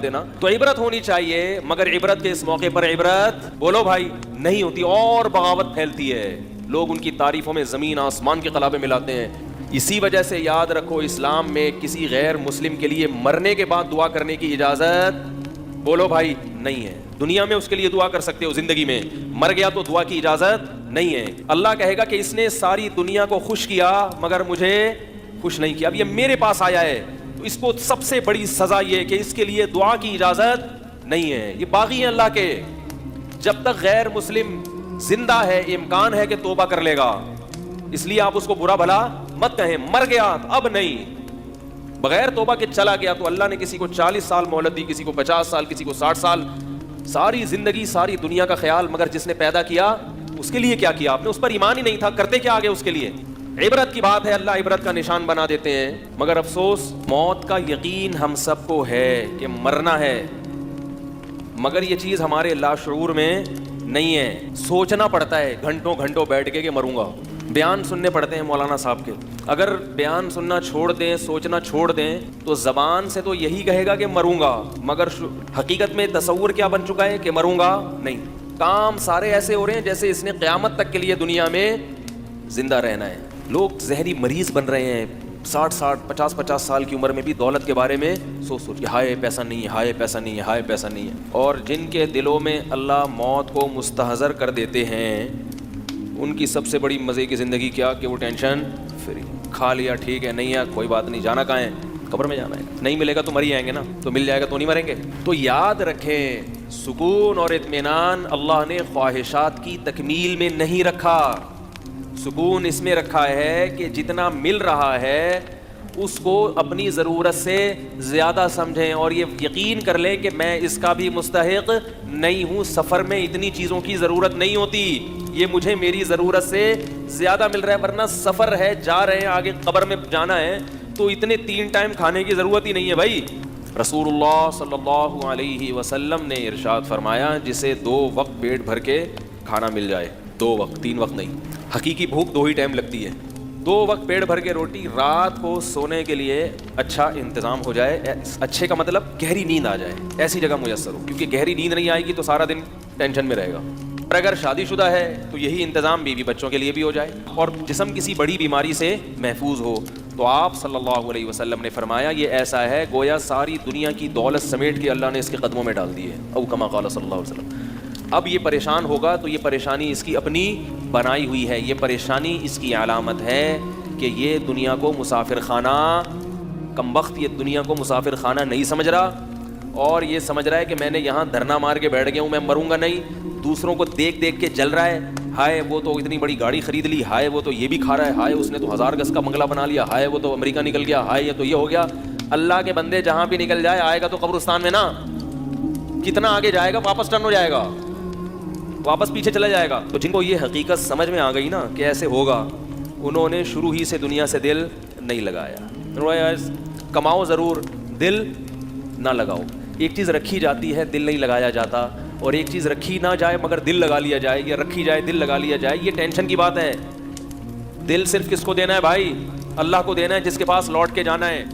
دینا تو عبرت ہونی چاہیے، مگر عبرت کے اس موقع پر عبرت بولو بھائی نہیں ہوتی اور بغاوت پھیلتی ہے، لوگ ان کی تعریفوں میں زمین آسمان کے قلابے ملاتے ہیں۔ اسی وجہ سے یاد رکھو اسلام میں کسی غیر مسلم کے لیے مرنے کے بعد دعا کرنے کی اجازت بولو بھائی نہیں ہے۔ دنیا میں اس کے لیے دعا کر سکتے ہو، زندگی میں، مر گیا تو دعا کی اجازت نہیں ہے۔ اللہ کہے گا کہ اس نے ساری دنیا کو خوش کیا مگر مجھے خوش نہیں کیا، اب یہ میرے پاس آیا ہے تو اس کو سب سے بڑی سزا یہ کہ اس کے لیے دعا کی اجازت نہیں ہے۔ یہ باغی ہیں اللہ کے، جب تک غیر مسلم زندہ ہے امکان ہے کہ توبہ کر لے گا، اس لیے آپ اس کو برا بھلا مت کہیں۔ مر گیا اب نہیں، بغیر توبہ کے چلا گیا تو اللہ نے کسی کو 40 سال مہلت دی، کسی کو 50 سال، کسی کو 60 سال، ساری زندگی ساری دنیا کا خیال، مگر جس نے پیدا کیا اس کے لیے کیا کیا آپ نے؟ اس پر ایمان ہی نہیں تھا، کرتے کیا آگے اس کے لیے؟ عبرت کی بات ہے، اللہ عبرت کا نشان بنا دیتے ہیں، مگر افسوس موت کا یقین ہم سب کو ہے کہ مرنا ہے، مگر یہ چیز ہمارے لاشعور میں نہیں ہے۔ سوچنا پڑتا ہے گھنٹوں گھنٹوں بیٹھ کے کہ مروں گا، بیان سننے پڑتے ہیں مولانا صاحب کے، اگر بیان سننا چھوڑ دیں، سوچنا چھوڑ دیں تو زبان سے تو یہی کہے گا کہ مروں گا، مگر حقیقت میں تصور کیا بن چکا ہے کہ مروں گا نہیں۔ کام سارے ایسے ہو رہے ہیں جیسے اس نے قیامت تک کے لیے دنیا میں زندہ رہنا ہے۔ لوگ زہری مریض بن رہے ہیں، 60 50 سال کی عمر میں بھی دولت کے بارے میں سوچ کے ہائے پیسہ نہیں ہے، ہائے پیسہ نہیں ہے، ہائے پیسہ نہیں ہے۔ اور جن کے دلوں میں اللہ موت کو مستحضر کر دیتے ہیں ان کی سب سے بڑی مزے کی زندگی کیا کہ وہ ٹینشن فری، کھا لیا ٹھیک ہے، نہیں ہے کوئی بات نہیں، جانا کہاں ہے؟ قبر میں جانا ہے، نہیں ملے گا تو مر ہی جائیں گے نا، تو مل جائے گا تو نہیں مریں گے۔ تو یاد رکھیں سکون اور اطمینان اللہ نے خواہشات کی تکمیل میں نہیں رکھا، سکون اس میں رکھا ہے کہ جتنا مل رہا ہے اس کو اپنی ضرورت سے زیادہ سمجھیں اور یہ یقین کر لیں کہ میں اس کا بھی مستحق نہیں ہوں، سفر میں اتنی چیزوں کی ضرورت نہیں ہوتی، یہ مجھے میری ضرورت سے زیادہ مل رہا ہے، ورنہ سفر ہے، جا رہے ہیں آگے قبر میں جانا ہے تو اتنے 3 ٹائم کھانے کی ضرورت ہی نہیں ہے بھائی۔ رسول اللہ صلی اللہ علیہ وسلم نے ارشاد فرمایا جسے 2 وقت پیٹ بھر کے کھانا مل جائے، 2 وقت 3 وقت نہیں، حقیقی بھوک 2 ہی ٹائم لگتی ہے، 2 وقت پیٹ بھر کے روٹی، رات کو سونے کے لیے اچھا انتظام ہو جائے، اچھے کا مطلب گہری نیند آ جائے، ایسی جگہ میسر ہو، کیونکہ گہری نیند نہیں آئے گی تو سارا دن ٹینشن میں رہے گا۔ اور اگر شادی شدہ ہے تو یہی انتظام بیوی بچوں کے لیے بھی ہو جائے، اور جسم کسی بڑی بیماری سے محفوظ ہو، تو آپ صلی اللہ علیہ وسلم نے فرمایا یہ ایسا ہے گویا ساری دنیا کی دولت سمیٹ کے اللہ نے اس کے قدموں میں ڈال دی ہے، او کما قال صلی اللہ علیہ وسلم۔ اب یہ پریشان ہوگا تو یہ پریشانی اس کی اپنی بنائی ہوئی ہے، یہ پریشانی اس کی علامت ہے کہ یہ دنیا کو مسافر خانہ، کمبخت یہ دنیا کو مسافر خانہ نہیں سمجھ رہا، اور یہ سمجھ رہا ہے کہ میں نے یہاں دھرنا مار کے بیٹھ گیا ہوں، میں مروں گا نہیں، دوسروں کو دیکھ دیکھ کے جل رہا ہے، ہائے وہ تو اتنی بڑی گاڑی خرید لی، ہائے وہ تو یہ بھی کھا رہا ہے، ہائے اس نے تو 1000 گز کا بنگلہ بنا لیا، ہائے وہ تو امریکہ نکل گیا، ہائے یہ تو یہ ہو گیا۔ اللہ کے بندے جہاں بھی نکل جائے آئے گا تو قبرستان میں نا، کتنا آگے جائے گا واپس ٹرن ہو جائے گا، واپس پیچھے چلا جائے گا۔ تو جن کو یہ حقیقت سمجھ میں آ گئی نا کہ ایسے ہوگا، انہوں نے شروع ہی سے دنیا سے دل نہیں لگایا۔ کماؤ ضرور، دل نہ لگاؤ۔ ایک چیز رکھی جاتی ہے دل نہیں لگایا جاتا، اور ایک چیز رکھی نہ جائے مگر دل لگا لیا جائے، یا رکھی جائے دل لگا لیا جائے، یہ ٹینشن کی بات ہے۔ دل صرف کس کو دینا ہے بھائی؟ اللہ کو دینا ہے جس کے پاس لوٹ کے جانا ہے۔